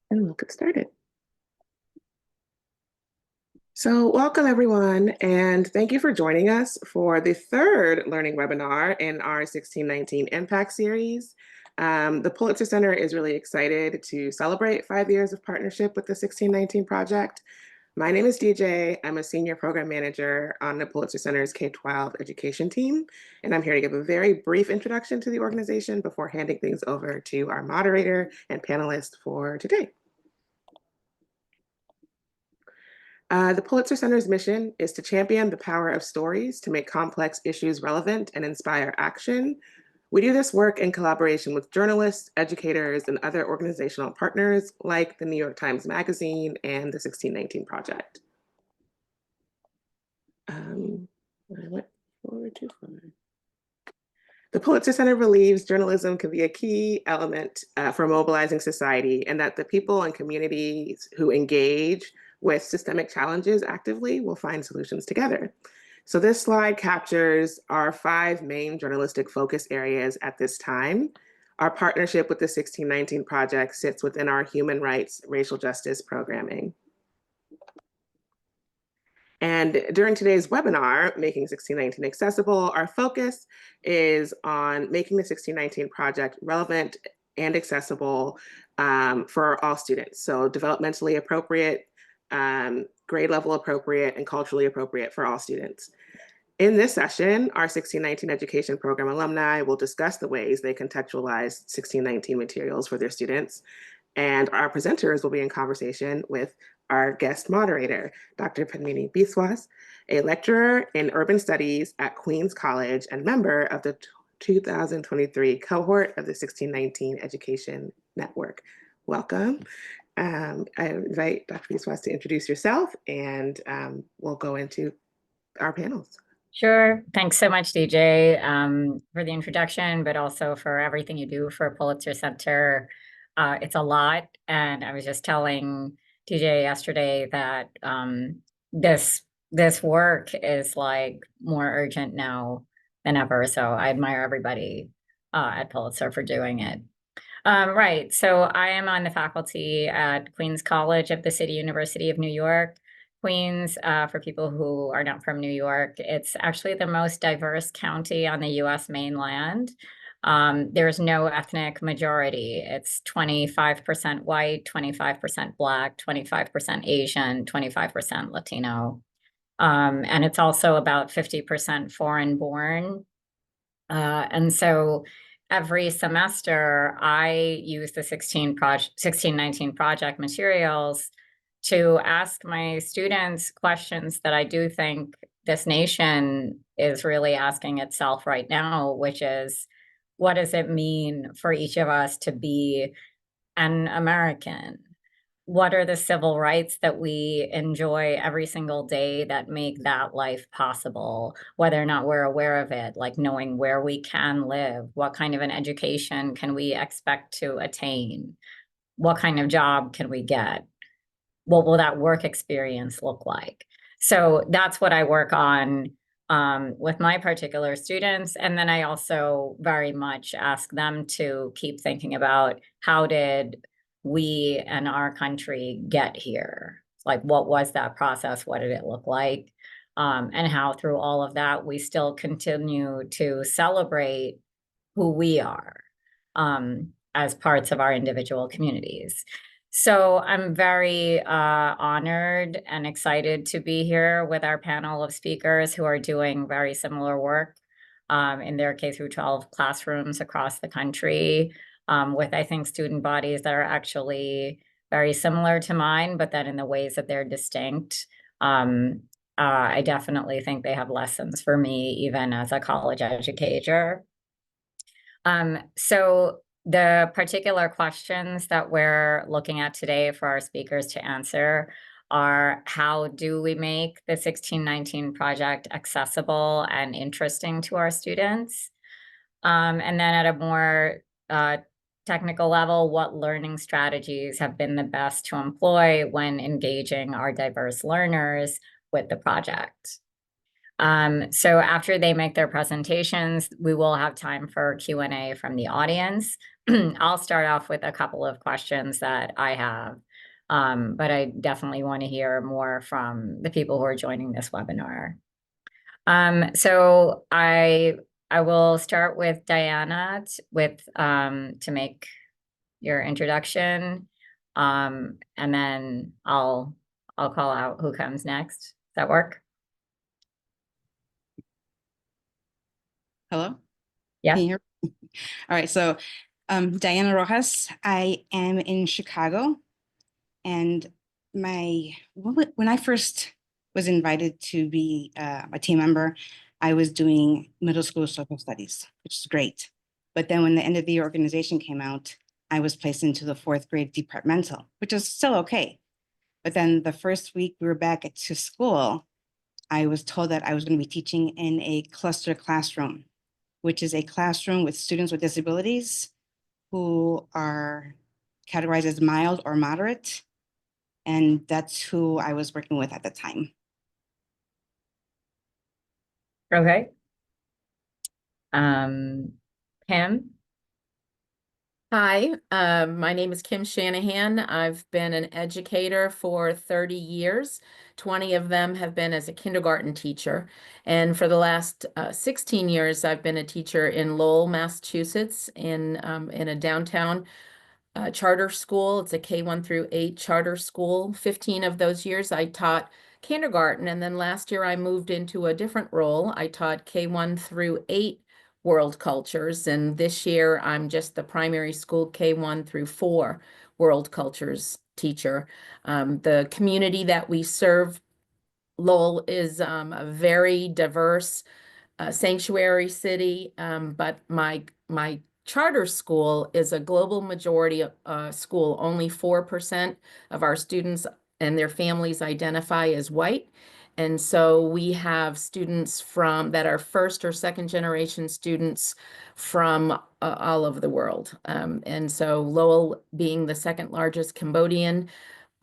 And we'll get started. So welcome everyone, and thank you for joining us for the third learning webinar in our 1619 Impact Series. The Pulitzer Center is really excited to celebrate 5 years of partnership with the 1619 Project. My name is DJ. I'm a senior program manager on the Pulitzer Center's K-12 education team, and I'm here to give a very brief introduction to the organization before handing things over to our moderator and panelist for today. The Pulitzer Center's mission is to champion the power of stories to make complex issues relevant and inspire action. We do this work in collaboration with journalists, educators, and other organizational partners like the New York Times Magazine and the 1619 Project. I went forward too far. The Pulitzer Center believes journalism can be a key element for mobilizing society, and that the people and communities who engage with systemic challenges actively will find solutions together. So this slide captures our 5 main journalistic focus areas at this time. Our partnership with the 1619 Project sits within our human rights, racial justice programming. And during today's webinar, Making 1619 Accessible, our focus is on making the 1619 Project relevant and accessible for all students. So developmentally appropriate, grade level appropriate, and culturally appropriate for all students. In this session, our 1619 Education Program alumni will discuss the ways they contextualize 1619 materials for their students. And our presenters will be in conversation with our guest moderator, Dr. Padmini Biswas, a lecturer in urban studies at Queens College and member of the 2023 cohort of the 1619 Education Network. Welcome. I invite Dr. Biswas to introduce yourself, and we'll go into our panels. Sure. Thanks so much, DJ, for the introduction, but also for everything you do for Pulitzer Center. It's a lot. And I was just telling DJ yesterday that this work is like more urgent now than ever. So I admire everybody at Pulitzer for doing it. Right. So I am on the faculty at Queens College of the City University of New York. Queens, for people who are not from New York, it's actually the most diverse county on the US mainland. There's no ethnic majority. It's 25% white, 25% Black, 25% Asian, 25% Latino. And it's also about 50% foreign born. And so every semester, I use the 1619 project materials to ask my students questions that I do think this nation is really asking itself right now, which is, what does it mean for each of us to be an American? What are the civil rights that we enjoy every single day that make that life possible, whether or not we're aware of it, like knowing where we can live, what kind of an education can we expect to attain, what kind of job can we get? What will that work experience look like? So that's what I work on with my particular students. And then I also very much ask them to keep thinking about, how did we and our country get here? Like, what was that process? What did it look like? And how through all of that, we still continue to celebrate who we are as parts of our individual communities. So I'm very honored and excited to be here with our panel of speakers who are doing very similar work in their K through 12 classrooms across the country, with, I think, student bodies that are actually very similar to mine, but that in the ways that they're distinct. I definitely think they have lessons for me, even as a college educator. So the particular questions that we're looking at today for our speakers to answer are, how do we make the 1619 project accessible and interesting to our students? And then at a more technical level, what learning strategies have been the best to employ when engaging our diverse learners with the project? So after they make their presentations, we will have time for Q&A from the audience. I'll start off with a couple of questions that I have, but I definitely want to hear more from the people who are joining this webinar. So I will start with Diana to make your introduction, and then I'll call out who comes next. Does that work? Hello? Yeah. Can you hear me? All right, so Diana Rojas. I am in Chicago, and when I first was invited to be a team member, I was doing middle school social studies, which is great. But then when the end of the year organization came out, I was placed into the 4th grade departmental, which is still okay. But then the first week we were back to school, I was told that I was going to be teaching in a cluster classroom, which is a classroom with students with disabilities who are categorized as mild or moderate. And that's who I was working with at the time. Okay. Kim? Hi, my name is Kim Shanahan. I've been an educator for 30 years. 20 of them have been as a kindergarten teacher. And for the last 16 years, I've been a teacher in Lowell, Massachusetts, in a downtown charter school. It's a K1 through 8 charter school. 15 of those years I taught kindergarten. And then last year I moved into a different role. I taught K1 through 8 world cultures. And this year I'm just the primary school K1 through 4 world cultures teacher. The community that we serve, Lowell, is a very diverse sanctuary city, but my charter school is a global majority school. Only 4% of our students and their families identify as white. And so we have students that are first or second generation students from all over the world. And so Lowell, being the second largest Cambodian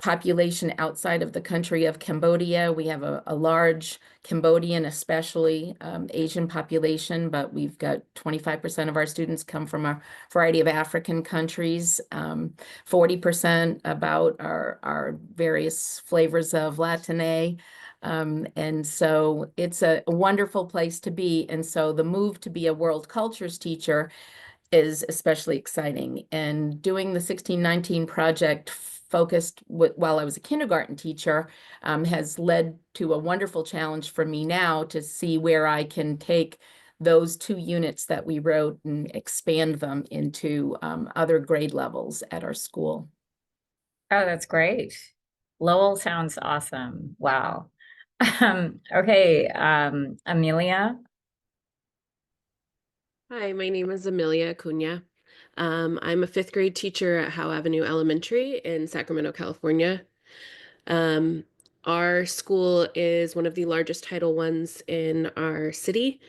population outside of the country of Cambodia. We have a large Cambodian, especially Asian population, but we've got 25% of our students come from a variety of African countries. 40% about our various flavors of Latine. And so it's a wonderful place to be. And so the move to be a world cultures teacher is especially exciting. And doing the 1619 project focused while I was a kindergarten teacher has led to a wonderful challenge for me now to see where I can take those 2 units that we wrote and expand them into other grade levels at our school. Oh, that's great. Lowell sounds awesome. Wow. Okay, Amelia. Hi, my name is Amelia Acuña. I'm a 5th grade teacher at Howe Avenue Elementary in Sacramento, California. Our school is one of the largest Title Is in our city,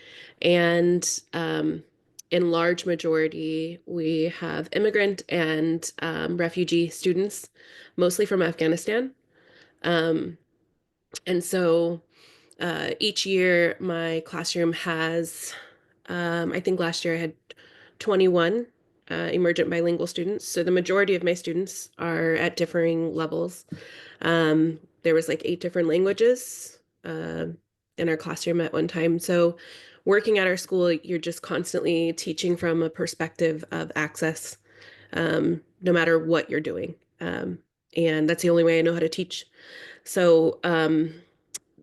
and in large majority, we have immigrant and refugee students, mostly from Afghanistan. And so each year, my classroom has, I think last year I had 21 emergent bilingual students. So the majority of my students are at differing levels. There was like 8 different languages in our classroom at one time. So working at our school, you're just constantly teaching from a perspective of access, no matter what you're doing. And that's the only way I know how to teach. So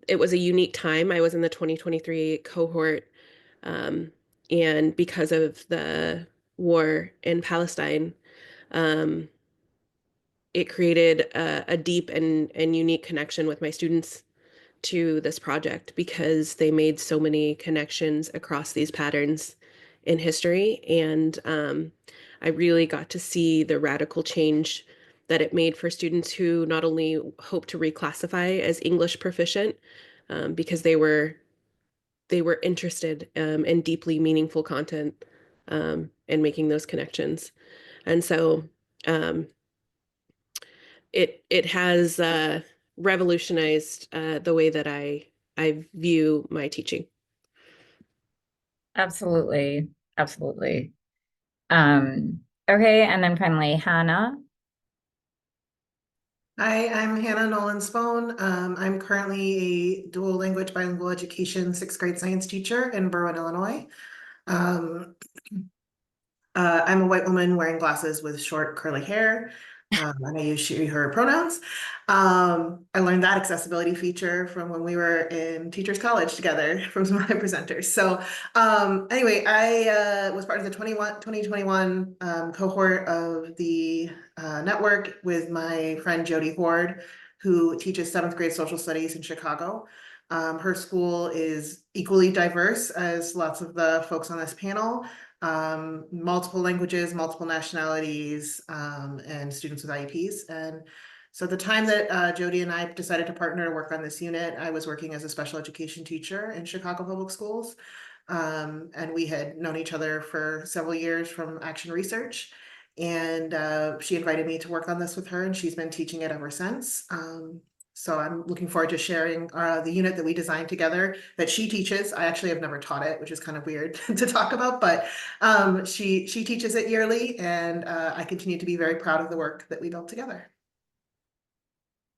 it was a unique time. I was in the 2023 cohort. And because of the war in Palestine, it created a deep and unique connection with my students to this project because they made so many connections across these patterns in history. And I really got to see the radical change that it made for students who not only hope to reclassify as English proficient, because they were interested in deeply meaningful content and making those connections. And so it has revolutionized the way that I I view my teaching. Absolutely. Absolutely. Okay, and then finally, Hannah. Hi, I'm Hannah Nolan-Spohn. I'm currently a dual language bilingual education 6th grade science teacher in Berwyn, Illinois. Um, I'm a white woman wearing glasses with short curly hair, and I use she, her pronouns. I learned that accessibility feature from when we were in Teachers College together from some of my presenters. So anyway, I was part of the 2021 cohort of the network with my friend Jody Horde, who teaches 7th grade social studies in Chicago. Her school is equally diverse as lots of the folks on this panel. Multiple languages, multiple nationalities, and students with IEPs. And so the time that Jody and I decided to partner to work on this unit, I was working as a special education teacher in Chicago Public Schools. And we had known each other for several years from Action Research. And she invited me to work on this with her, and she's been teaching it ever since. So I'm looking forward to sharing the unit that we designed together that she teaches. I actually have never taught it, which is kind of weird to talk about, but she teaches it yearly, and I continue to be very proud of the work that we built together.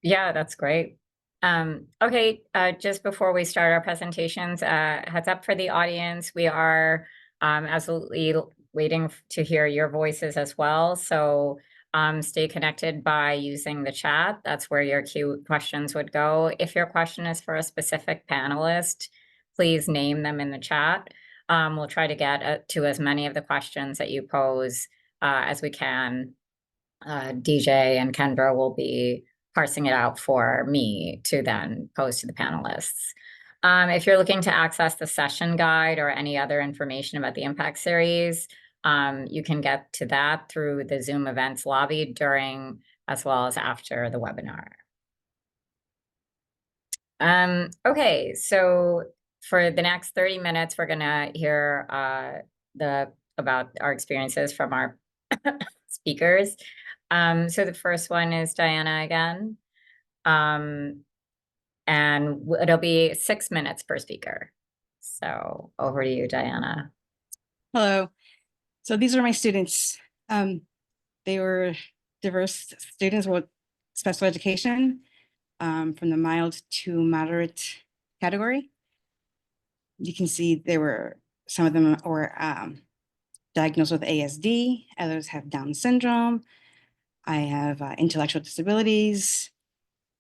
Yeah, that's great. Okay, just before we start our presentations, heads up for the audience, we are absolutely waiting to hear your voices as well. So stay connected by using the chat. That's where your questions would go. If your question is for a specific panelist, please name them in the chat. We'll try to get to as many of the questions that you pose as we can. DJ and Kendra will be parsing it out for me to then pose to the panelists. If you're looking to access the session guide or any other information about the Impact Series, you can get to that through the Zoom events lobby during as well as after the webinar. Okay, so for the next 30 minutes, we're gonna hear about our experiences from our speakers. So the first one is Diana again. And it'll be 6 minutes per speaker. So over to you, Diana. Hello. So these are my students. They were diverse students with special education from the mild to moderate category. You can see some of them were diagnosed with ASD, others have Down syndrome. I have intellectual disabilities.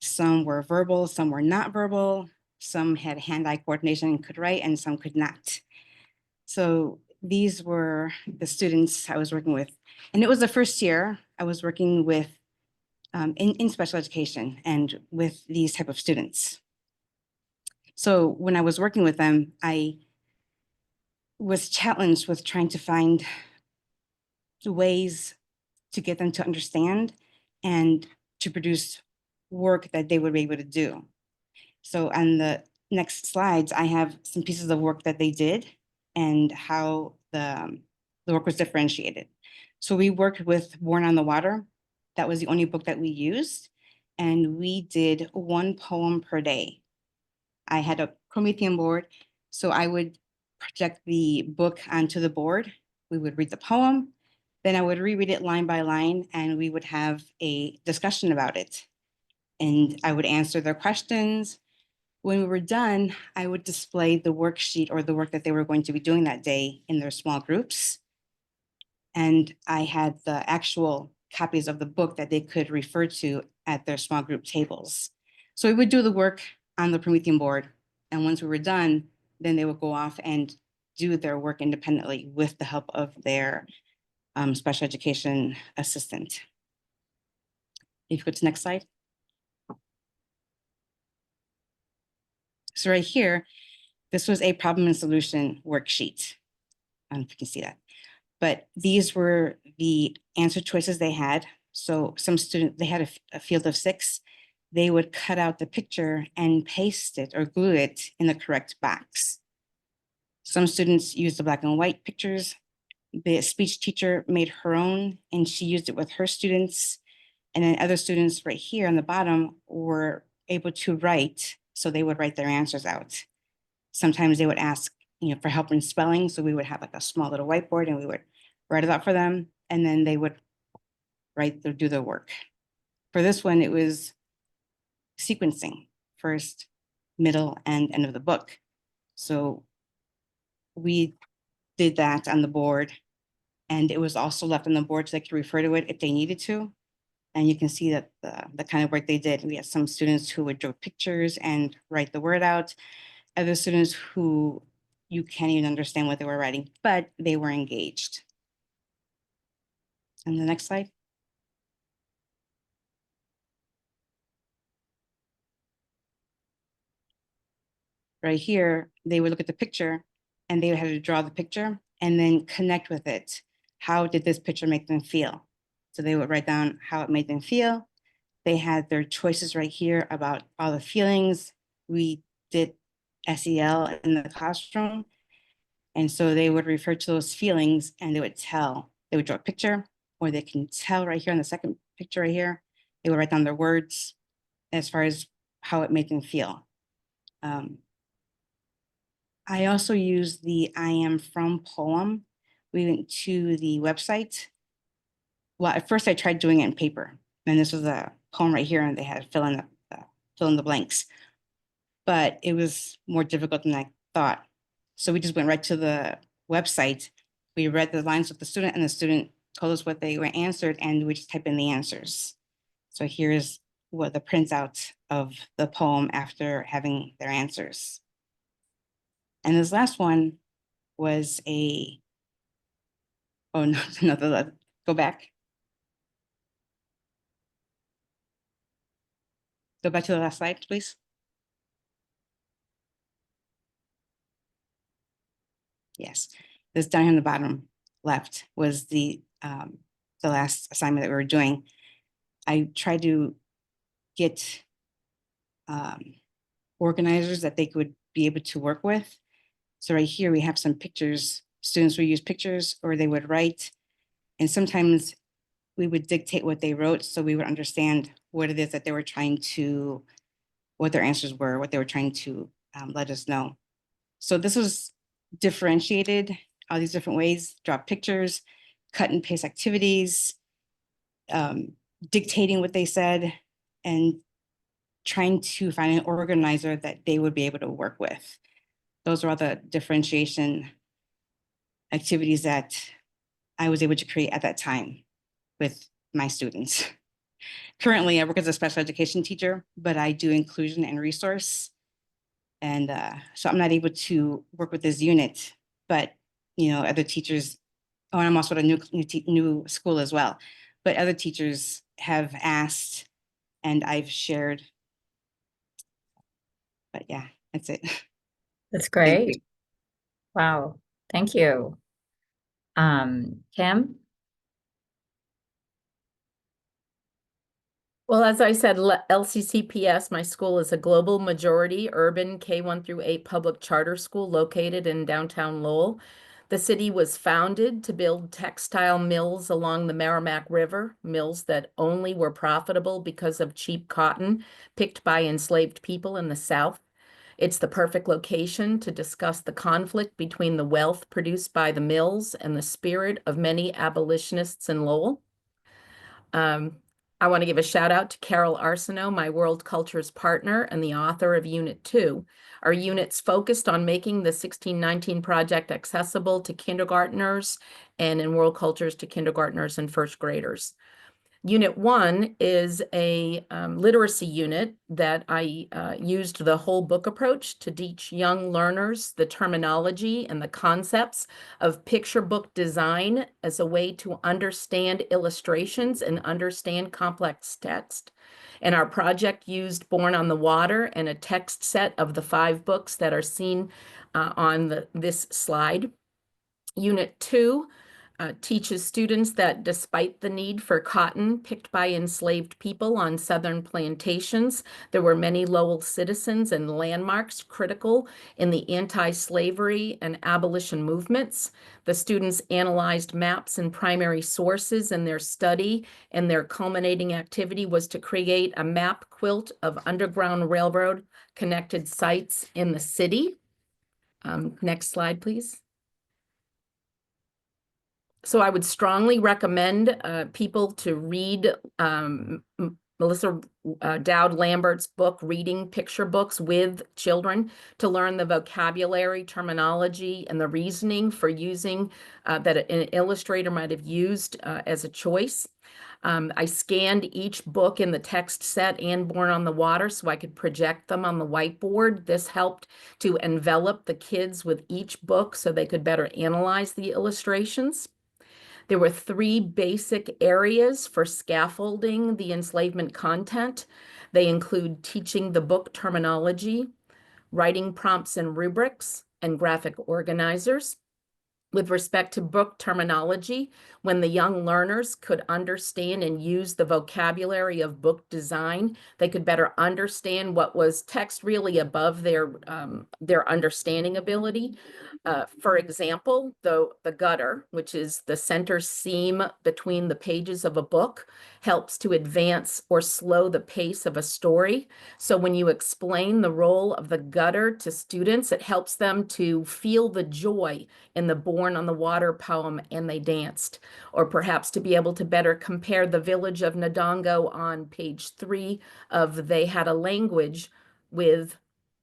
Some were verbal, some were not verbal. Some had hand-eye coordination and could write, and some could not. So these were the students I was working with. And it was the first year I was working with in special education and with these type of students. So when I was working with them, I was challenged with trying to find ways to get them to understand and to produce work that they would be able to do. So on the next slides, I have some pieces of work that they did and how the work was differentiated. So we worked with Born on the Water. That was the only book that we used. And we did 1 poem per day. I had a Promethean board, so I would project the book onto the board. We would read the poem, then I would reread it line by line, and we would have a discussion about it. And I would answer their questions. When we were done, I would display the worksheet or the work that they were going to be doing that day in their small groups. And I had the actual copies of the book that they could refer to at their small group tables. So we would do the work on the Promethean board. And once we were done, then they would go off and do their work independently with the help of their special education assistant. If you go to the next slide. So right here, this was a problem and solution worksheet. I don't know if you can see that. But these were the answer choices they had. So some students, they had a field of 6. They would cut out the picture and paste it or glue it in the correct box. Some students used the black and white pictures. The speech teacher made her own and she used it with her students. And then other students right here on the bottom were able to write So they would write their answers out. Sometimes they would ask, for help in spelling. So we would have like a small little whiteboard and we would write it out for them. And then they would do the work. For this one, it was sequencing, first, middle, and end of the book. So we did that on the board, and it was also left on the board so they could refer to it if they needed to. And you can see that the kind of work they did. We had some students who would draw pictures and write the word out. Other students who you can't even understand what they were writing, but they were engaged. And the next slide. Right here, they would look at the picture and they would have to draw the picture and then connect with it. How did this picture make them feel? So they would write down how it made them feel. They had their choices right here about all the feelings. We did SEL in the classroom. And so they would refer to those feelings and they would draw a picture, or they can tell right here on the second picture right here. They would write down their words as far as how it made them feel. I also used the I am from poem. We went to the website. Well, at first I tried doing it in paper, and this was a poem right here, and they had to fill in the blanks. But it was more difficult than I thought. So we just went right to the website. We read the lines with the student, and the student told us what they were answered, and we just type in the answers. So here's what the printout of the poem after having their answers. And this last one was oh no, go back. Go back to the last slide, please. Yes, this down here on the bottom left was the last assignment that we were doing. I tried to get organizers that they could be able to work with. So right here, we have some pictures. Students would use pictures or they would write. And sometimes we would dictate what they wrote so we would understand what it is that they were trying to, what their answers were, what they were trying to let us know. So this was differentiated all these different ways, draw pictures, cut and paste activities, dictating what they said, and trying to find an organizer that they would be able to work with. Those are all the differentiation activities that I was able to create at that time with my students. Currently, I work as a special education teacher, but I do inclusion and resource. And so I'm not able to work with this unit, but other teachers, and I'm also at a new school as well, but other teachers have asked and I've shared. But yeah, that's it. That's Thank you. great. Wow, thank you. Kim? Well, as I said, LCCPS, my school, is a global majority urban K-1 through 8 public charter school located in downtown Lowell. The city was founded to build textile mills along the Merrimack River, mills that only were profitable because of cheap cotton picked by enslaved people in the South. It's the perfect location to discuss the conflict between the wealth produced by the mills and the spirit of many abolitionists in Lowell. I want to give a shout out to Carol Arsenault, my World Cultures partner and the author of Unit 2. Our unit's focused on making the 1619 project accessible to kindergartners and in World Cultures to kindergartners and first graders. Unit 1 is a literacy unit that I used the whole book approach to teach young learners the terminology and the concepts of picture book design as a way to understand illustrations and understand complex text. And our project used Born on the Water and a text set of the 5 books that are seen on this slide. Unit 2 teaches students that despite the need for cotton picked by enslaved people on Southern plantations, there were many Lowell citizens and landmarks critical in the anti-slavery and abolition movements. The students analyzed maps and primary sources in their study, and their culminating activity was to create a map quilt of Underground Railroad connected sites in the city. Next slide, please. So I would strongly recommend people to read Melissa Dowd Lambert's book, Reading Picture Books with Children, to learn the vocabulary, terminology, and the reasoning for using that an illustrator might have used as a choice. I scanned each book in the text set and Born on the Water so I could project them on the whiteboard. This helped to envelop the kids with each book so they could better analyze the illustrations. There were 3 basic areas for scaffolding the enslavement content. They include teaching the book terminology, writing prompts and rubrics, and graphic organizers. With respect to book terminology, when the young learners could understand and use the vocabulary of book design, they could better understand what was text really above their understanding ability. For example, the gutter, which is the center seam between the pages of a book, helps to advance or slow the pace of a story. So when you explain the role of the gutter to students, it helps them to feel the joy in the Born on the Water poem, and they danced. Or perhaps to be able to better compare the village of Ndongo on page 3 of They Had a Language with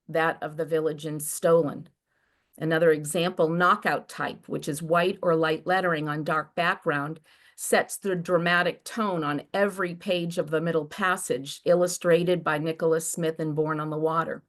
that of the village in Stolen. Another example, knockout type, which is white or light lettering on dark background, sets the dramatic tone on every page of the middle passage, illustrated by Nicholas Smith in Born on the Water.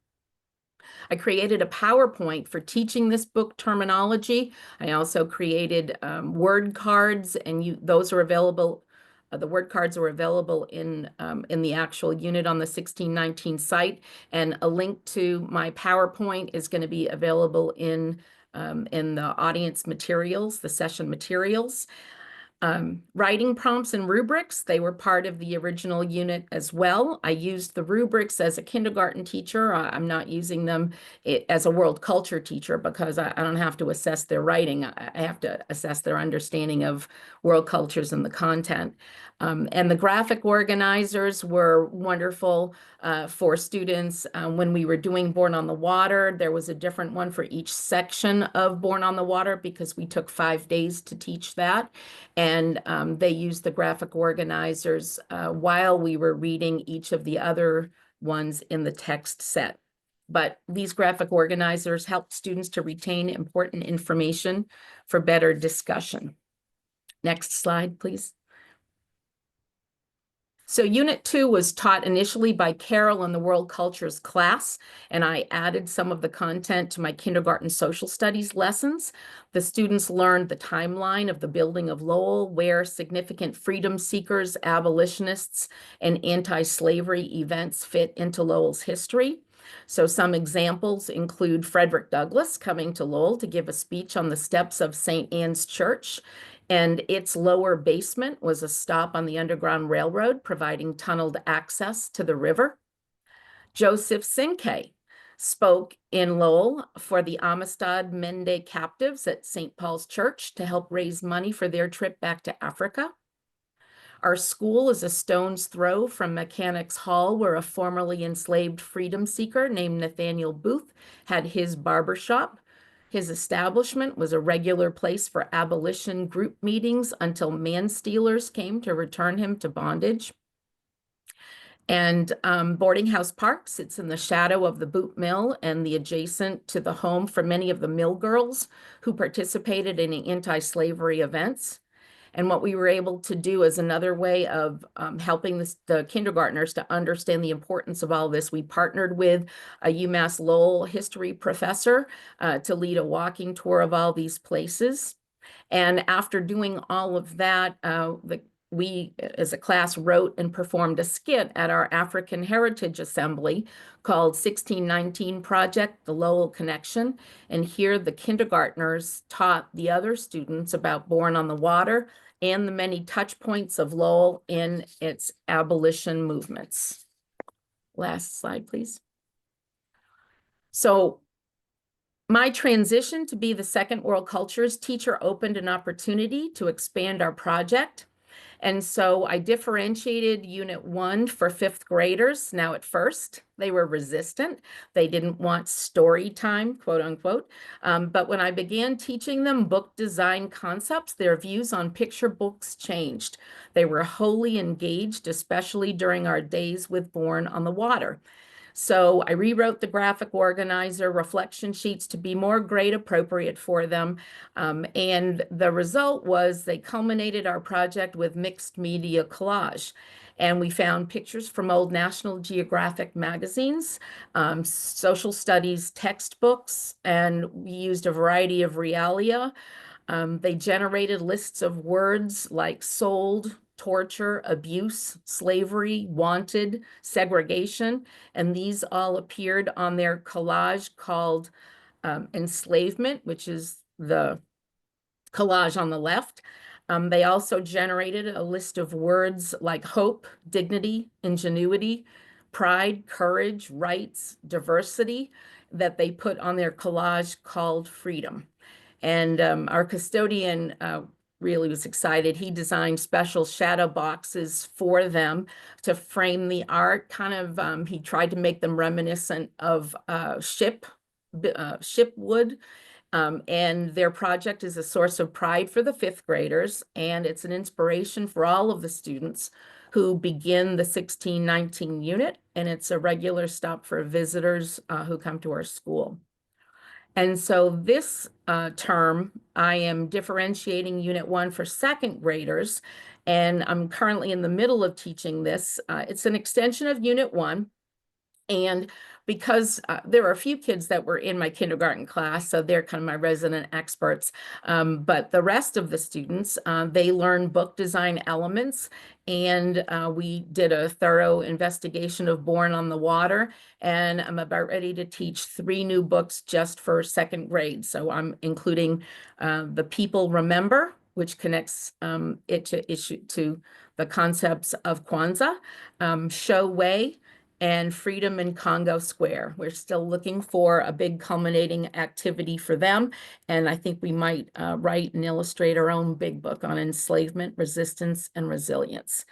I created a PowerPoint for teaching this book terminology. I also created word cards, and those are available. The word cards are available in the actual unit on the 1619 site, and a link to my PowerPoint is going to be available in the audience materials, the session materials. Writing prompts and rubrics, they were part of the original unit as well. I used the rubrics as a kindergarten teacher. I'm not using them as a world culture teacher because I don't have to assess their writing. I have to assess their understanding of world cultures and the content. And the graphic organizers were wonderful for students. When we were doing Born on the Water, there was a different one for each section of Born on the Water because we took 5 days to teach that. And they used the graphic organizers while we were reading each of the other ones in the text set. But these graphic organizers helped students to retain important information for better discussion. Next slide, please. So Unit 2 was taught initially by Carol in the World Cultures class, and I added some of the content to my kindergarten social studies lessons. The students learned the timeline of the building of Lowell, where significant freedom seekers, abolitionists, and anti-slavery events fit into Lowell's history. So some examples include Frederick Douglass coming to Lowell to give a speech on the steps of St. Anne's Church, and its lower basement was a stop on the Underground Railroad, providing tunneled access to the river. Joseph Cinque spoke in Lowell for the Amistad Mende captives at St. Paul's Church to help raise money for their trip back to Africa. Our school is a stone's throw from Mechanics Hall, where a formerly enslaved freedom seeker named Nathaniel Booth had his barbershop. His establishment was a regular place for abolition group meetings until man-stealers came to return him to bondage. And Boarding House Park sits in the shadow of the boot mill and the adjacent to the home for many of the mill girls who participated in anti-slavery events. And what we were able to do as another way of helping the kindergartners to understand the importance of all this, we partnered with a UMass Lowell history professor to lead a walking tour of all these places. And after doing all of that, we as a class wrote and performed a skit at our African Heritage Assembly called 1619 Project, the Lowell Connection. And here the kindergartners taught the other students about Born on the Water and the many touch points of Lowell in its abolition movements. Last slide, please. So my transition to be the Second World Cultures teacher opened an opportunity to expand our project. And so I differentiated Unit 1 for 5th graders. Now at first, they were resistant. They didn't want story time, quote unquote. But when I began teaching them book design concepts, their views on picture books changed. They were wholly engaged, especially during our days with Born on the Water. So I rewrote the graphic organizer reflection sheets to be more grade appropriate for them. And the result was they culminated our project with mixed media collage. And we found pictures from old National Geographic magazines, social studies textbooks, and we used a variety of realia. They generated lists of words like sold, torture, abuse, slavery, wanted, segregation, and these all appeared on their collage called Enslavement, which is the collage on the left. They also generated a list of words like hope, dignity, ingenuity, pride, courage, rights, diversity that they put on their collage called freedom. And our custodian really was excited. He designed special shadow boxes for them to frame the art. Kind of, he tried to make them reminiscent of ship wood. And their project is a source of pride for the 5th graders, and it's an inspiration for all of the students who begin the 1619 unit, and it's a regular stop for visitors who come to our school. And so this term, I am differentiating Unit 1 for 2nd graders, and I'm currently in the middle of teaching this. It's an extension of Unit 1. And because there are a few kids that were in my kindergarten class, so they're kind of my resident experts. But the rest of the students, they learn book design elements. And we did a thorough investigation of Born on the Water. And I'm about ready to teach 3 new books just for 2nd grade. So I'm including The People Remember, which connects it to the concepts of Kwanzaa, Show Way, and Freedom in Congo Square. We're still looking for a big culminating activity for them. And I think we might write and illustrate our own big book on enslavement, resistance, and resilience.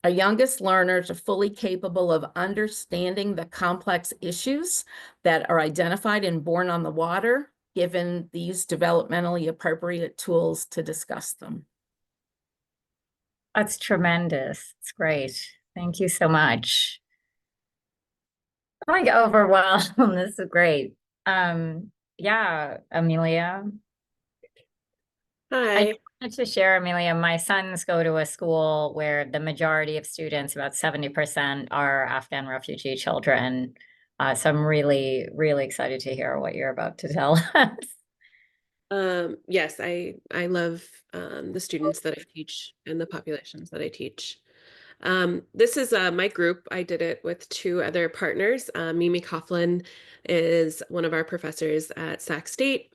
Our youngest learners are fully capable of understanding the complex issues that are identified in Born on the Water, given these developmentally appropriate tools to discuss them. That's tremendous. It's great. Thank you so much. I get overwhelmed. This is great. Yeah, Amelia. Hi. I wanted to share, Amelia, my sons go to a school where the majority of students, about 70%, are Afghan refugee children. So I'm really, really excited to hear what you're about to tell us. Yes, I love the students that I teach and the populations that I teach. This is my group. I did it with 2 other partners. Mimi Coughlin is one of our professors at Sac State.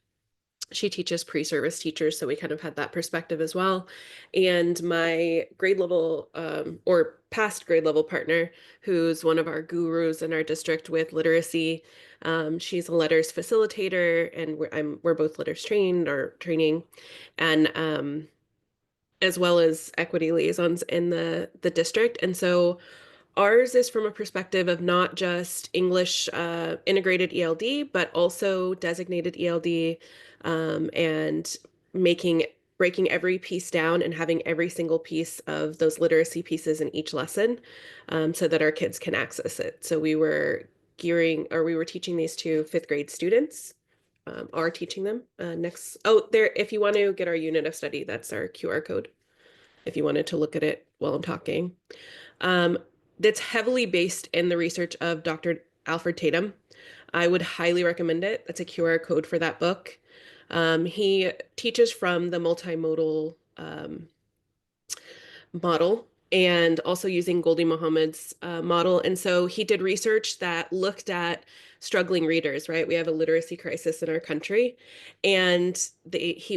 She teaches pre-service teachers, so we kind of had that perspective as well. And my grade level or past grade level partner, who's one of our gurus in our district with literacy. She's a letters facilitator, and we're both letters trained or training, and as well as equity liaisons in the district. And so ours is from a perspective of not just English integrated ELD, but also designated ELD, and breaking every piece down and having every single piece of those literacy pieces in each lesson, so that our kids can access it. So we were teaching these to 5th grade students, are teaching them if you want to get our unit of study, that's our QR code, if you wanted to look at it while I'm talking. That's heavily based in the research of Dr. Alfred Tatum. I would highly recommend it. That's a QR code for that book. He teaches from the multimodal model and also using Goldie Mohammed's model. And so he did research that looked at struggling readers, right? We have a literacy crisis in our country. And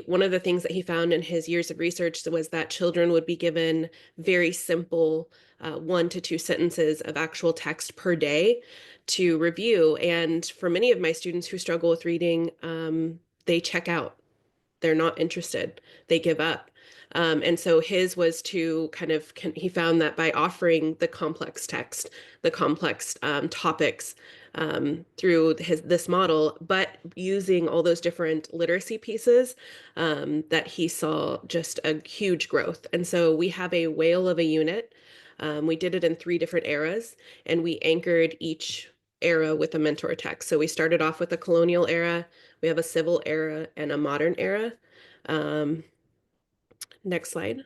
one of the things that he found in his years of research was that children would be given very simple 1 to 2 sentences of actual text per day to review. And for many of my students who struggle with reading, they check out. They're not interested. They give up. And so his was to he found that by offering the complex text, the complex topics through this model, but using all those different literacy pieces, that he saw just a huge growth. And so we have a whale of a unit. We did it in 3 different eras, and we anchored each era with a mentor text. So we started off with a colonial era, we have a civil era, and a modern era. Next slide.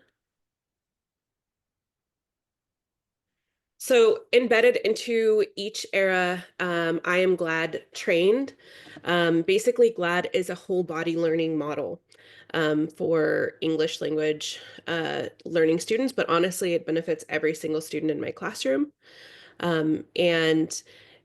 So embedded into each era, I am GLAD trained. Basically, GLAD is a whole body learning model for English language learning students, but honestly, it benefits every single student in my classroom. And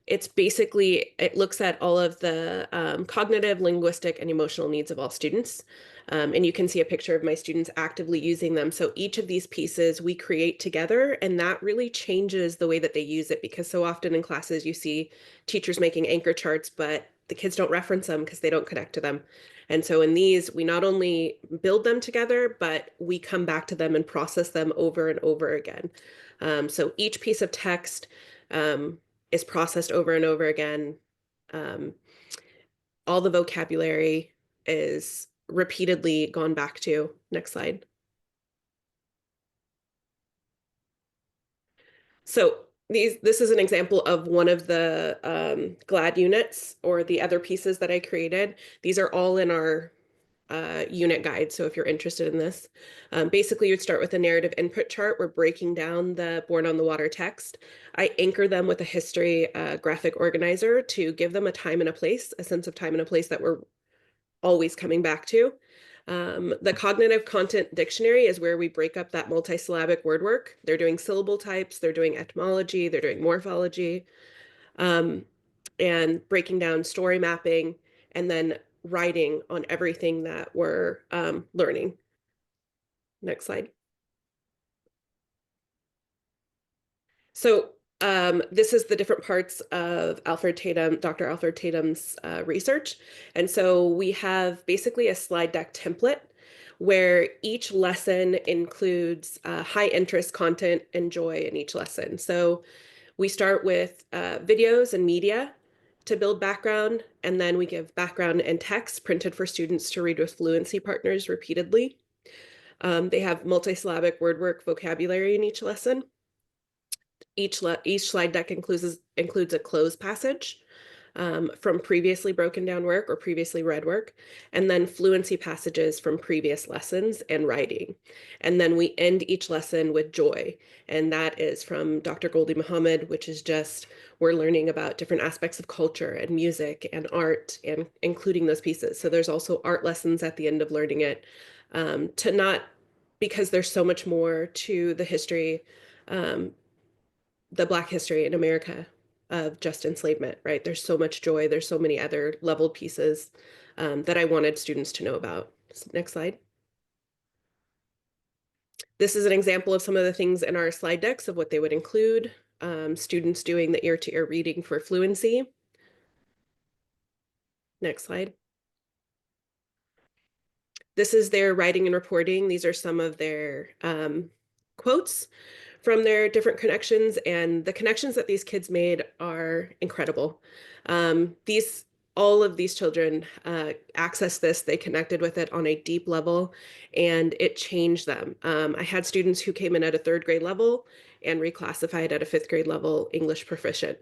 it looks at all of the cognitive, linguistic, and emotional needs of all students. And you can see a picture of my students actively using them. So each of these pieces we create together, and that really changes the way that they use it, because so often in classes you see teachers making anchor charts, but the kids don't reference them because they don't connect to them. And so in these, we not only build them together, but we come back to them and process them over and over again. So each piece of text is processed over and over again. All the vocabulary is repeatedly gone back to. Next slide. So this is an example of one of the GLAD units, or the other pieces that I created. These are all in our unit guide. So if you're interested in this, basically you'd start with a narrative input chart. We're breaking down the Born on the Water text. I anchor them with a history graphic organizer to give them a time and a place, a sense of time and a place that we're always coming back to. The cognitive content dictionary is where we break up that multisyllabic word work. They're doing syllable types, they're doing etymology, they're doing morphology, and breaking down story mapping, and then writing on everything that we're learning. Next slide. So this is the different parts of Dr. Alfred Tatum's research. And so we have basically a slide deck template where each lesson includes high interest content and joy in each lesson. So we start with videos and media to build background, and then we give background and text printed for students to read with fluency partners repeatedly. They have multisyllabic word work vocabulary in each lesson. Each slide deck includes a close passage from previously broken down work or previously read work, and then fluency passages from previous lessons and writing. And then we end each lesson with joy, and that is from Dr. Goldie Mohammed, which is just, we're learning about different aspects of culture and music and art, and including those pieces. So there's also art lessons at the end of learning it, because there's so much more to the history, the Black history in America of just enslavement, right? There's so much joy. There's so many other leveled pieces that I wanted students to know about. Next slide. This is an example of some of the things in our slide decks of what they would include. Students doing the ear-to-ear reading for fluency. Next slide. This is their writing and reporting. These are some of their quotes from their different connections, and the connections that these kids made are incredible. All of these children accessed this, they connected with it on a deep level, and it changed them. I had students who came in at a 3rd grade level and reclassified at a 5th grade level English proficient.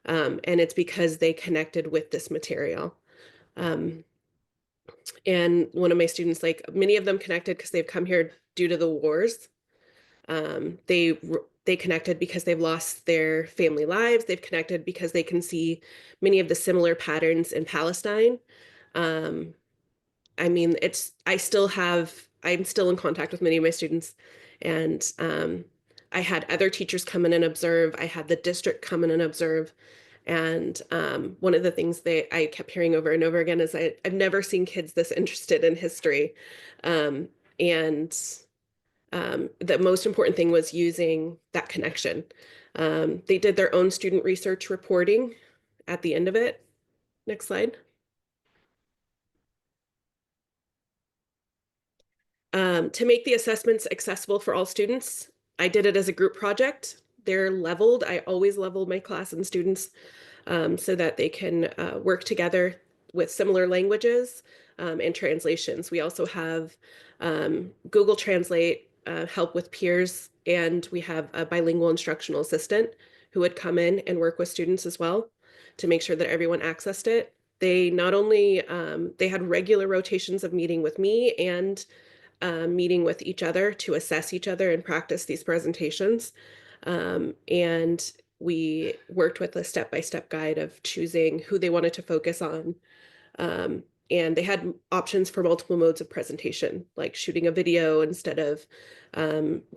And it's because they connected with this material. And one of my students, like many of them connected because they've come here due to the wars. They connected because they've lost their family lives. They've connected because they can see many of the similar patterns in Palestine. I mean, I'm still in contact with many of my students And I had other teachers come in and observe. I had the district come in and observe. And one of the things I kept hearing over and over again is I've never seen kids this interested in history. And the most important thing was using that connection. They did their own student research reporting at the end of it. Next slide. To make the assessments accessible for all students, I did it as a group project. They're leveled. I always leveled my class and students so that they can work together with similar languages and translations. We also have Google Translate help with peers, and we have a bilingual instructional assistant who would come in and work with students as well to make sure that everyone accessed it. They not only, they had regular rotations of meeting with me and meeting with each other to assess each other and practice these presentations. And we worked with a step-by-step guide of choosing who they wanted to focus on. And they had options for multiple modes of presentation, like shooting a video instead of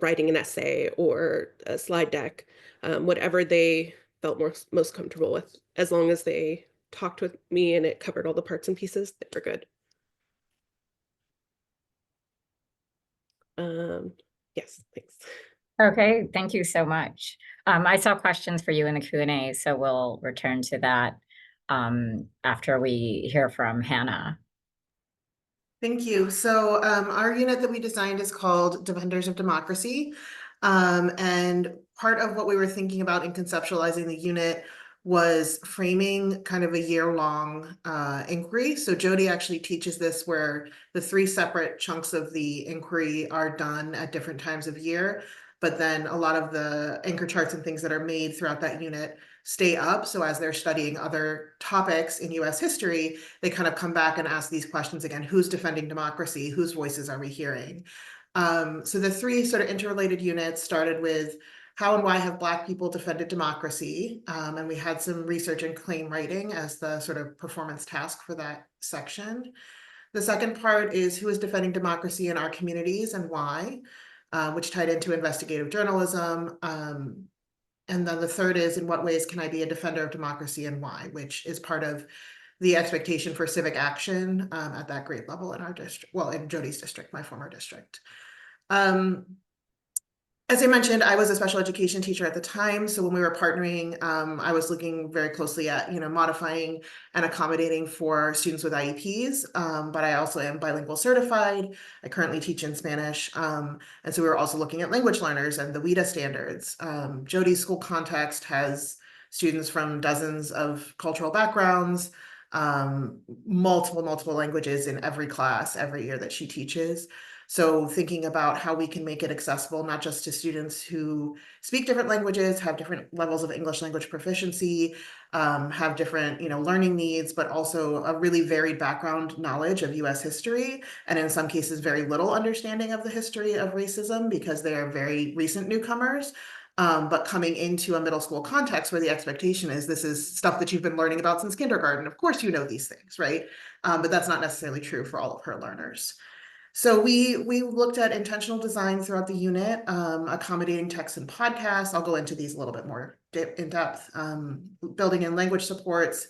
writing an essay or a slide deck, whatever they felt most comfortable with. As long as they talked with me and it covered all the parts and pieces, they were good. Yes, thanks. Okay, thank you so much. I saw questions for you in the Q&A, so we'll return to that after we hear from Hannah. Thank you. So our unit that we designed is called Defenders of Democracy. And part of what we were thinking about in conceptualizing the unit was framing kind of a year-long inquiry. So Jody actually teaches this where the 3 separate chunks of the inquiry are done at different times of year, but then a lot of the anchor charts and things that are made throughout that unit stay up. So as they're studying other topics in US history, they kind of come back and ask these questions again: who's defending democracy? Whose voices are we hearing? So the 3 sort of interrelated units started with how and why have Black people defended democracy? And we had some research and claim writing as the sort of performance task for that section. The second part is who is defending democracy in our communities and why, which tied into investigative journalism. And then the third is, in what ways can I be a defender of democracy and why, which is part of the expectation for civic action at that grade level in our district, well, in Jody's district, my former district. As I mentioned, I was a special education teacher at the time. So when we were partnering, I was looking very closely at, modifying and accommodating for students with IEPs. But I also am bilingual certified. I currently teach in Spanish. And so we were also looking at language learners and the WIDA standards. Jody's school context has students from dozens of cultural backgrounds, multiple languages in every class every year that she teaches. So thinking about how we can make it accessible, not just to students who speak different languages, have different levels of English language proficiency, have different, learning needs, but also a really varied background knowledge of US history, and in some cases, very little understanding of the history of racism because they are very recent newcomers. But coming into a middle school context where the expectation is this is stuff that you've been learning about since kindergarten. Of course, you know these things, right? But that's not necessarily true for all of her learners. So we looked at intentional design throughout the unit, accommodating text and podcasts. I'll go into these a little bit more in depth, building in language supports,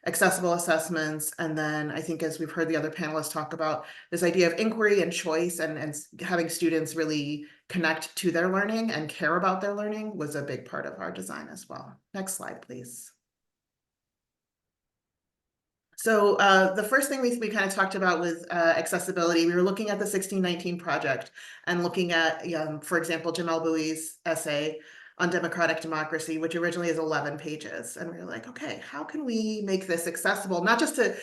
accessible assessments, and then I think as we've heard the other panelists talk about, this idea of inquiry and choice and having students really connect to their learning and care about their learning was a big part of our design as well. Next slide, please. So the first thing we kind of talked about was accessibility. We were looking at the 1619 project and looking at, for example, Jamel Bouie's essay on democratic democracy, which originally is 11 pages. And we were like, okay, how can we make this accessible, not just to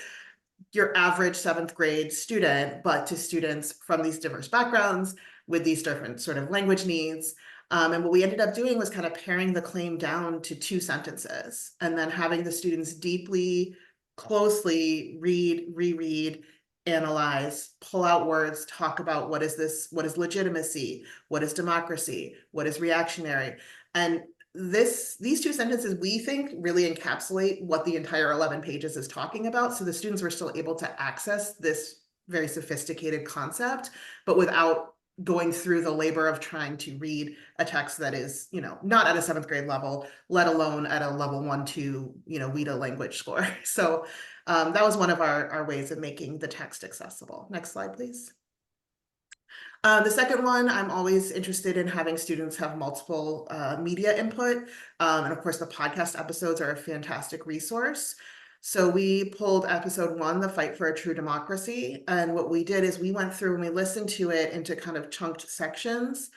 your average 7th grade student, but to students from these diverse backgrounds with these different sort of language needs. And what we ended up doing was kind of paring the claim down to 2 sentences and then having the students deeply, closely read, reread, analyze, pull out words, talk about what is legitimacy, what is democracy, what is reactionary. And these 2 sentences, we think, really encapsulate what the entire 11 pages is talking about. So the students were still able to access this very sophisticated concept, but without going through the labor of trying to read a text that is, not at a 7th grade level, let alone at a level 1, 2, WIDA language score. So that was one of our ways of making the text accessible. Next slide, please. The second one, I'm always interested in having students have multiple media input. And of course, the podcast episodes are a fantastic resource. So we pulled episode 1, The Fight for a True Democracy. And what we did is we went through and we listened to it into kind of chunked sections.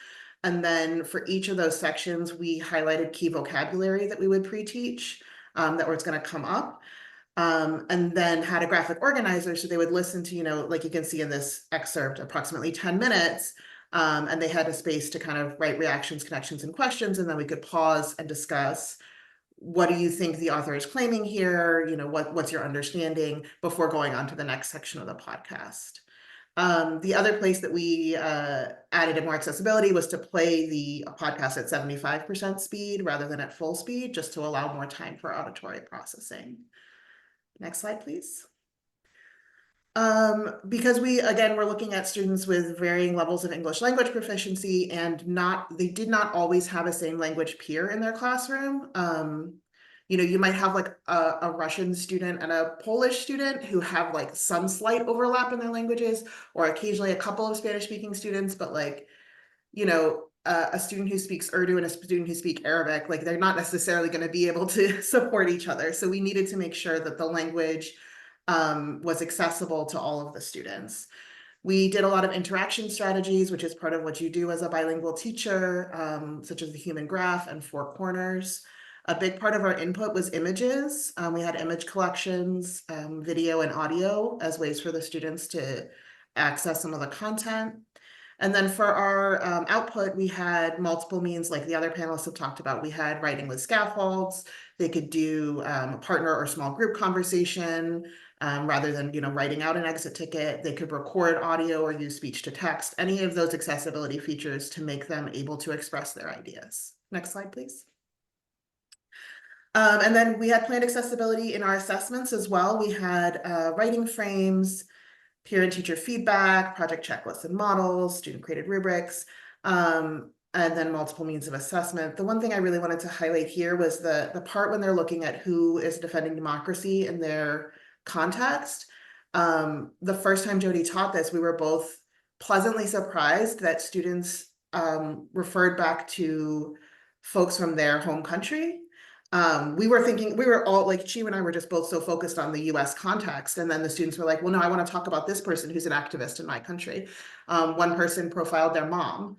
And then for each of those sections, we highlighted key vocabulary that we would pre-teach that was going to come up. And then had a graphic organizer, so they would listen to, like you can see in this excerpt, approximately 10 minutes, and they had a space to kind of write reactions, connections, and questions, and then we could pause and discuss, what do you think the author is claiming here? What's your understanding before going on to the next section of the podcast. The other place that we added in more accessibility was to play the podcast at 75% speed rather than at full speed, just to allow more time for auditory processing. Next slide, please. Because we're looking at students with varying levels of English language proficiency, and they did not always have a same language peer in their classroom. You might have like a Russian student and a Polish student who have like some slight overlap in their languages, or occasionally a couple of Spanish speaking students, but a student who speaks Urdu and a student who speaks Arabic, like they're not necessarily going to be able to support each other. So we needed to make sure that the language was accessible to all of the students. We did a lot of interaction strategies, which is part of what you do as a bilingual teacher, such as the human graph and 4 corners. A big part of our input was images. We had image collections, video and audio as ways for the students to access some of the content. And then for our output, we had multiple means, like the other panelists have talked about. We had writing with scaffolds. They could do a partner or small group conversation rather than writing out an exit ticket. They could record audio or use speech to text, any of those accessibility features to make them able to express their ideas. Next slide, please. And then we had planned accessibility in our assessments as well. We had writing frames, peer and teacher feedback, project checklists and models, student-created rubrics, and then multiple means of assessment. The one thing I really wanted to highlight here was the part when they're looking at who is defending democracy in their context. The first time Jody taught this, we were both pleasantly surprised that students referred back to folks from their home country. We were all like, she and I were just both so focused on the US context. And then the students were like, well, no, I want to talk about this person who's an activist in my country. One person profiled their mom,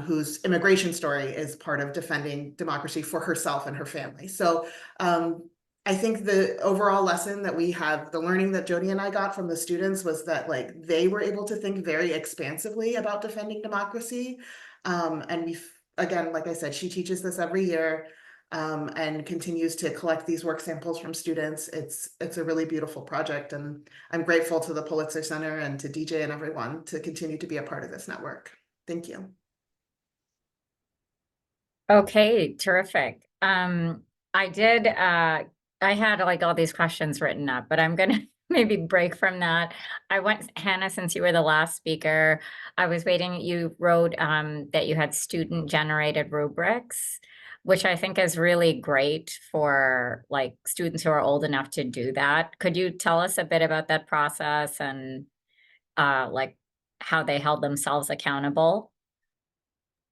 whose immigration story is part of defending democracy for herself and her family. So I think the overall lesson that we have, the learning that Jody and I got from the students was that like they were able to think very expansively about defending democracy. And again, like I said, she teaches this every year. And continues to collect these work samples from students. It's a really beautiful project, and I'm grateful to the Pulitzer Center and to DJ and everyone to continue to be a part of this network. Thank you. Okay, terrific. I had like all these questions written up, but I'm gonna maybe break from that. Hannah, since you were the last speaker, I was waiting. You wrote that you had student-generated rubrics, which I think is really great for like students who are old enough to do that. Could you tell us a bit about that process and like how they held themselves accountable?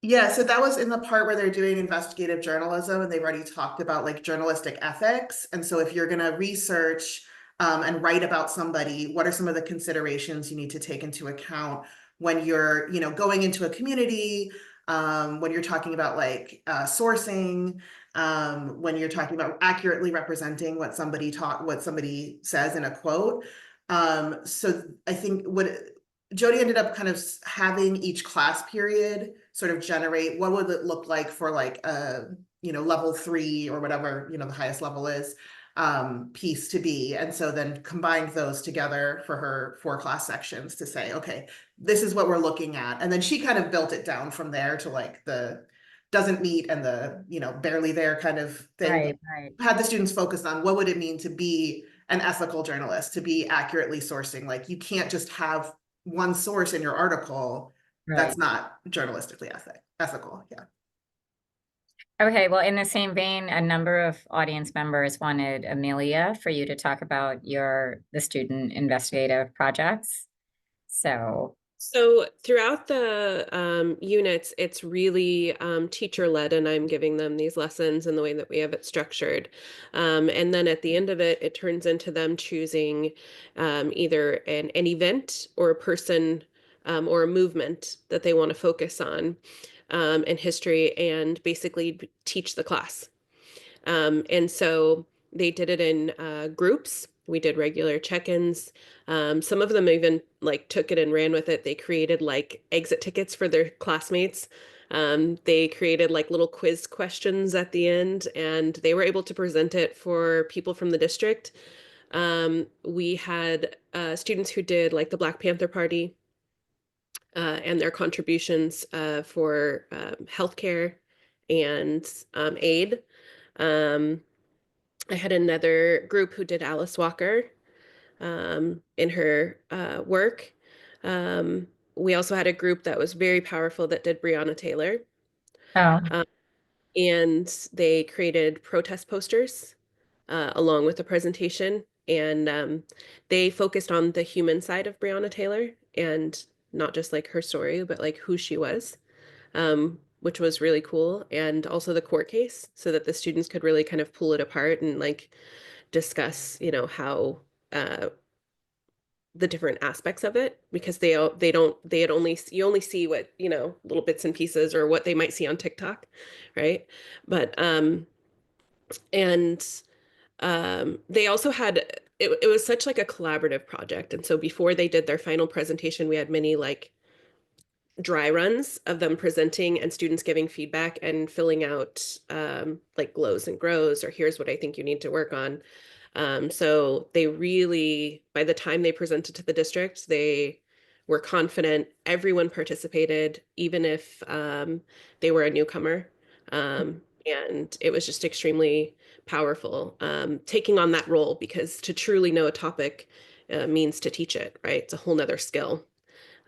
Yeah, so that was in the part where they're doing investigative journalism, and they've already talked about like journalistic ethics. And so if you're going to research and write about somebody, what are some of the considerations you need to take into account when you're, going into a community, when you're talking about like sourcing, when you're talking about accurately representing what somebody says in a quote. So I think Jody ended up kind of having each class period sort of generate what would it look like for like a level 3 or whatever the highest level is piece to be, and so then combined those together for her 4 class sections to say, okay, this is what we're looking at, and then she kind of built it down from there to like the doesn't meet and the barely there kind of thing. Right. Had the students focused on what would it mean to be an ethical journalist, to be accurately sourcing. Like you can't just have one source in your article that's not journalistically ethical. Yeah. Okay, well, in the same vein, a number of audience members wanted Amelia for you to talk about the student investigative projects. So throughout the units, it's really teacher-led, and I'm giving them these lessons in the way that we have it structured. And then at the end of it, it turns into them choosing either an event or a person or a movement that they want to focus on in history and basically teach the class. And so they did it in groups. We did regular check-ins. Some of them even like took it and ran with it. They created like exit tickets for their classmates. They created like little quiz questions at the end, and they were able to present it for people from the district. We had students who did like the Black Panther Party and their contributions for healthcare and aid. I had another group who did Alice Walker in her work. We also had a group that was very powerful that did Breonna Taylor. Oh, And they created protest posters along with the presentation. And they focused on the human side of Breonna Taylor and not just like her story, but like who she was. Which was really cool, and also the court case, so that the students could really kind of pull it apart and like discuss, you know, how the different aspects of it, because they had only you only see what, you know, little bits and pieces or what they might see on TikTok, right? But and they also had it was such like a collaborative project, and so before they did their final presentation, we had many like dry runs of them presenting and students giving feedback and filling out like glows and grows, or here's what I think you need to work on. So they really, by the time they presented to the district, they were confident. Everyone participated, even if they were a newcomer. And it was just extremely powerful taking on that role, because to truly know a topic means to teach it, right? It's a whole nother skill.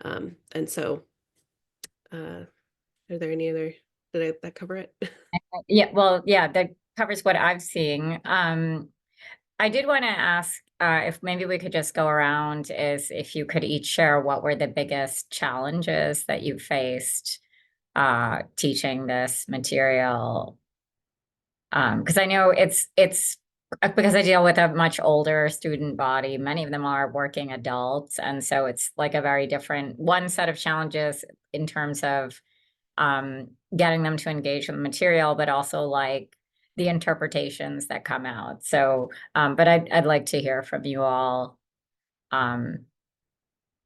And so are there any other, did that cover it? yeah, well, yeah, that covers what I've seen. I did want to ask if maybe we could just go around, is if you could each share what were the biggest challenges that you faced teaching this material. Because I know it's because I deal with a much older student body. Many of them are working adults, and so it's like a very different one set of challenges in terms of getting them to engage with the material, but also like the interpretations that come out. So, but I'd like to hear from you all,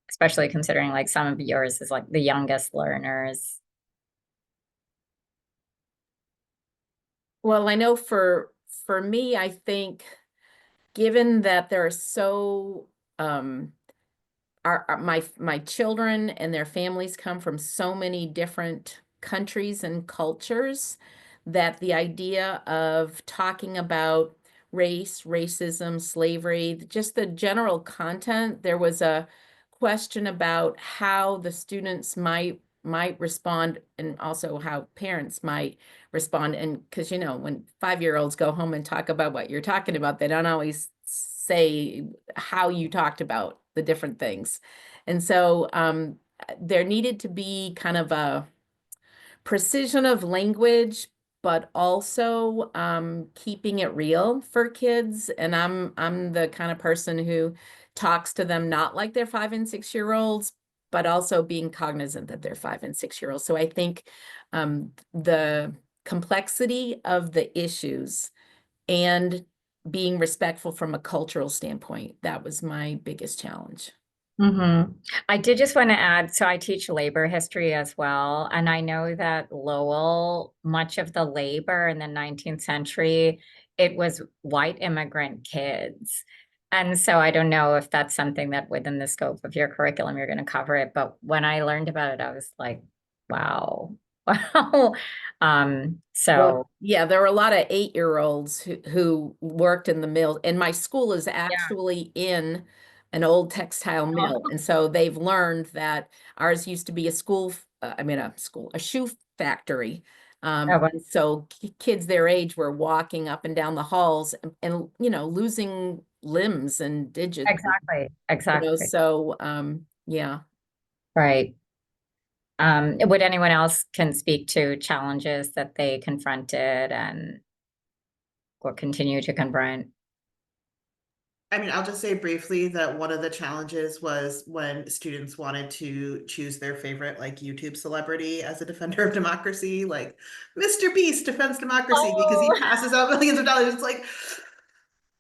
especially considering like some of yours is like the youngest learners. Well, I know for me, I think given that there are so my children and their families come from so many different countries and cultures, that the idea of talking about race, racism, slavery, just the general content, there was a question about how the students might respond, and also how parents might respond. And because, you know, when 5-year-olds go home and talk about what you're talking about, they don't always say how you talked about the different things. And so there needed to be kind of a precision of language, but also keeping it real for kids. And I'm the kind of person who talks to them not like they're 5 and 6-year-olds, but also being cognizant that they're 5 and 6-year-olds. So I think the complexity of the issues and being respectful from a cultural standpoint, that was my biggest challenge. I did just want to add, so I teach labor history as well. And I know that Lowell, much of the labor in the 19th century, it was white immigrant kids. And so I don't know if that's something that within the scope of your curriculum, you're going to cover it. But when I learned about it, I was like, wow. Wow. Well, yeah, there were a lot of 8-year-olds who worked in the mills, and my school is actually in an old textile mill. And so they've learned that ours used to be a a shoe factory. wow. And so kids their age were walking up and down the halls and losing limbs and digits. Exactly. Exactly. So yeah. Right. Would anyone else can speak to challenges that they confronted and or continue to confront? I mean, I'll just say briefly that one of the challenges was when students wanted to choose their favorite like YouTube celebrity as a defender of democracy, like Mr. Beast defends democracy because he passes out millions of dollars. It's like,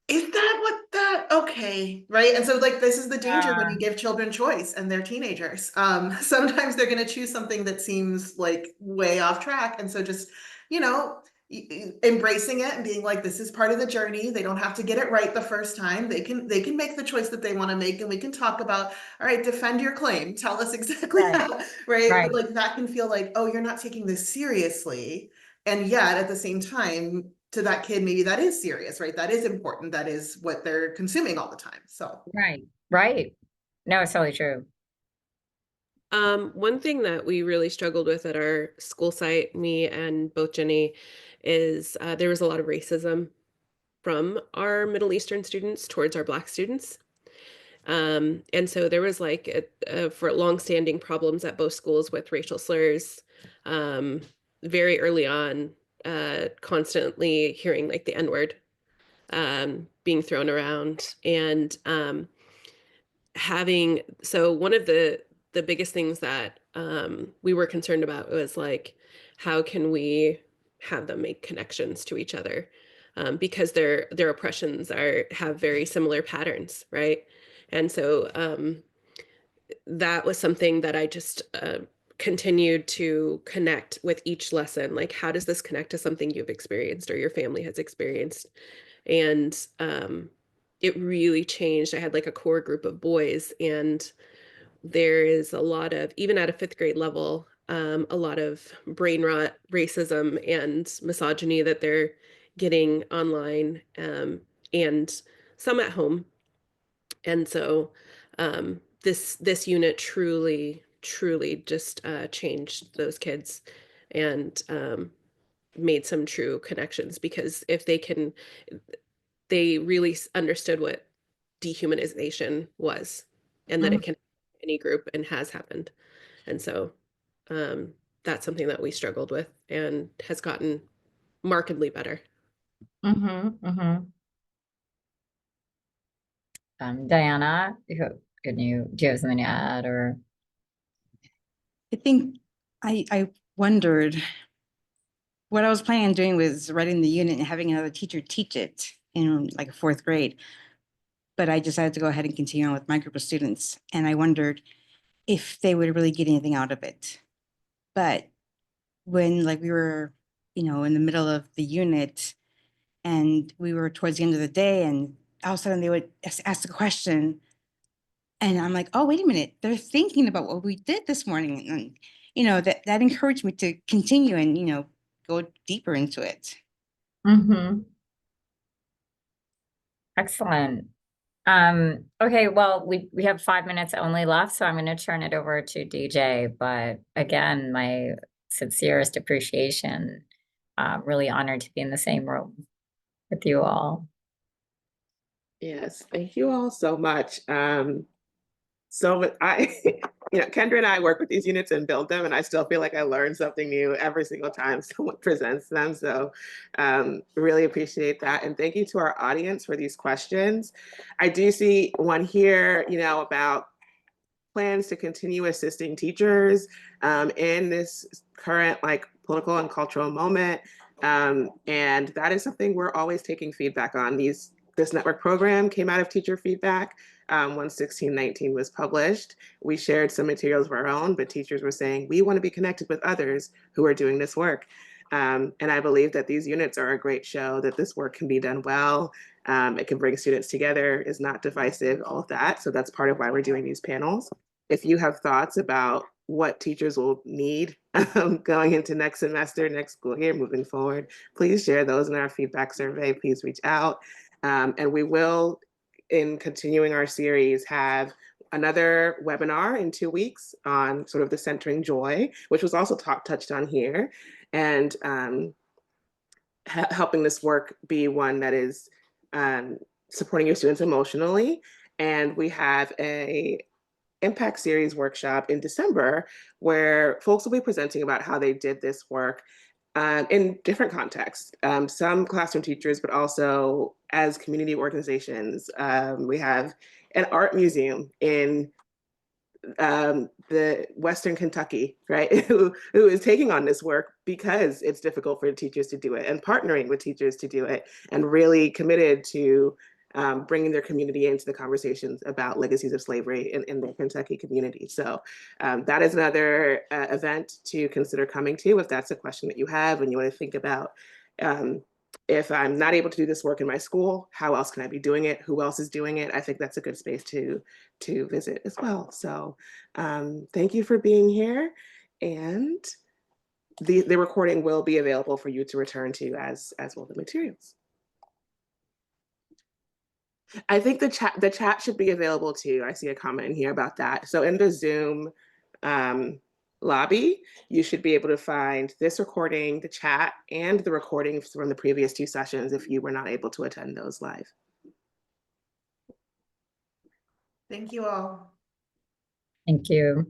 is that what that okay, right? And so like this is the danger when you give children choice and they're teenagers. Sometimes they're going to choose something that seems like way off track, and so just embracing it and being like, this is part of the journey. They don't have to get it right the first time. They can make the choice that they want to make, and we can talk about, all right, defend your claim, tell us exactly Right. how, right? Right. But like that can feel like, oh, you're not taking this seriously, and yet at the same time, to that kid, maybe that is serious, right? That is important. That is what they're consuming all the time. So Right. Right. No, it's totally true. One thing that we really struggled with at our school site, me and both Jenny, is there was a lot of racism from our Middle Eastern students towards our Black students. And so there was like for longstanding problems at both schools with racial slurs. Very early on, constantly hearing like the N-word being thrown around, and so one of the biggest things that we were concerned about was like, how can we have them make connections to each other, because their oppressions have very similar patterns, right? And so that was something that I just continued to connect with each lesson. Like, how does this connect to something you've experienced or your family has experienced? And it really changed. I had like a core group of boys, and there is a lot of, even at a 5th grade level, a lot of brain rot, racism, and misogyny that they're getting online, and some at home. And so this unit truly just changed those kids, and made some true connections, because if they really understood what dehumanization was, and that it can happen in any group and has happened. And so that's something that we struggled with and has gotten markedly better. Mm-hmm. Mm-hmm. Diana, do you have something to add, or? I think I wondered what I was planning on doing was writing the unit and having another teacher teach it in like 4th grade. But I decided to go ahead and continue on with my group of students. And I wondered if they would really get anything out of it. But when like we were, in the middle of the unit and we were towards the end of the day, and all of a sudden they would ask a question. And I'm like, oh, wait a minute, they're thinking about what we did this morning. And, that encouraged me to continue and, go deeper into it. Mm-hmm. Excellent. Okay, well, we have 5 minutes only left, so I'm going to turn it over to DJ. But again, my sincerest appreciation. Really honored to be in the same room with you all. Yes, thank you all so much. So Kendra and I work with these units and build them, and I still feel like I learn something new every single time someone presents them. So really appreciate that. And thank you to our audience for these questions. I do see one here, about plans to continue assisting teachers in this current political and cultural moment. And that is something we're always taking feedback on. This network program came out of teacher feedback. When 1619 was published, we shared some materials of our own, but teachers were saying, we want to be connected with others who are doing this work. And I believe that these units are a great show that this work can be done well. It can bring students together, is not divisive, all of that. So that's part of why we're doing these panels. If you have thoughts about what teachers will need going into next semester, next school year, moving forward, please share those in our feedback survey. Please reach out. And we will in continuing our series, have another webinar in 2 weeks on sort of the centering joy, which was also touched on here, and helping this work be one that is supporting your students emotionally. And we have a impact series workshop in December where folks will be presenting about how they did this work in different contexts. Some classroom teachers, but also as community organizations. We have an art museum in the Western Kentucky, right, who is taking on this work because it's difficult for teachers to do it, and partnering with teachers to do it, and really committed to bringing their community into the conversations about legacies of slavery in their Kentucky community. So that is another event to consider coming to if that's a question that you have and you want to think about, if I'm not able to do this work in my school, how else can I be doing it? Who else is doing it? I think that's a good space to visit as well. So thank you for being here. And the recording will be available for you to return to as well the materials. I think the chat should be available too. I see a comment in here about that. So in the Zoom lobby, you should be able to find this recording, the chat, and the recordings from the previous 2 sessions if you were not able to attend those live. Thank you all. Thank you.